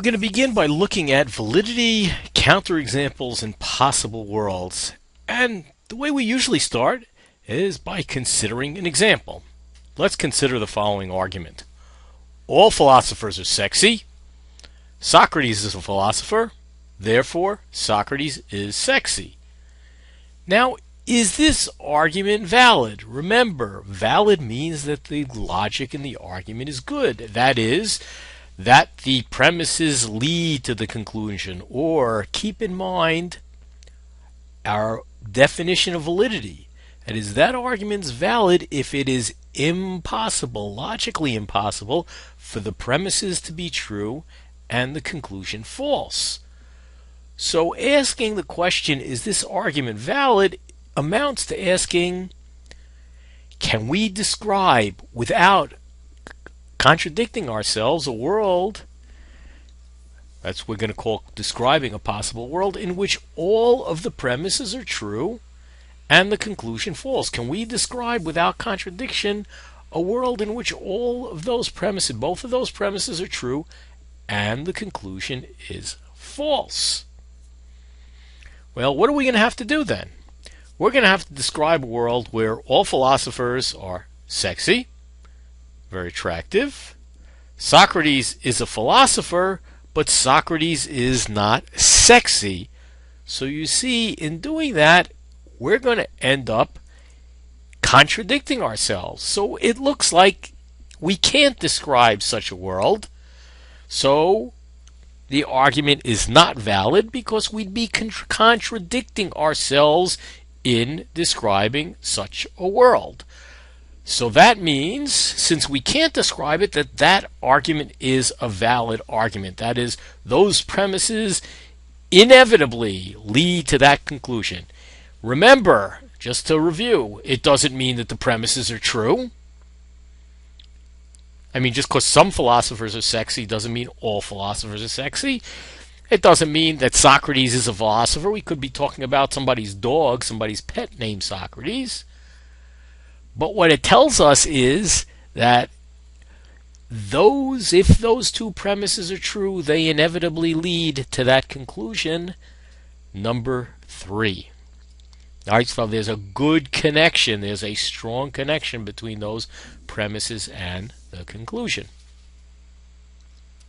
We're going to begin by looking at validity, counterexamples, and possible worlds. And the way we usually start is by considering an example. Let's consider the following argument. All philosophers are sexy. Socrates is a philosopher. Therefore, Socrates is sexy. Now, is this argument valid? Remember, valid means that the logic in the argument is good. That is, that the premises lead to the conclusion. Or, keep in mind our definition of validity. That is, that argument is valid if it is impossible, logically impossible, for the premises to be true and the conclusion false. So asking the question, is this argument valid, amounts to asking, can we describe without contradicting ourselves a world, that's what we're going to call describing a possible world, in which all of the premises are true and the conclusion false? Can we describe without contradiction a world in which all of those premises, both of those premises are true and the conclusion is false? Well, what are we going to have to do then? We're going to have to describe a world where all philosophers are sexy, very attractive. Socrates is a philosopher, but Socrates is not sexy. So you see, in doing that, we're going to end up contradicting ourselves. So it looks like we can't describe such a world. So the argument is not valid because we'd be contradicting ourselves in describing such a world. So that means, since we can't describe it, that argument is a valid argument. That is, those premises inevitably lead to that conclusion. Remember, just to review, it doesn't mean that the premises are true. I mean, just because some philosophers are sexy doesn't mean all philosophers are sexy. It doesn't mean that Socrates is a philosopher. We could be talking about somebody's dog, somebody's pet named Socrates. But what it tells us is that if those two premises are true, they inevitably lead to that conclusion, number 3. All right, so there's a good connection. There's a strong connection between those premises and the conclusion.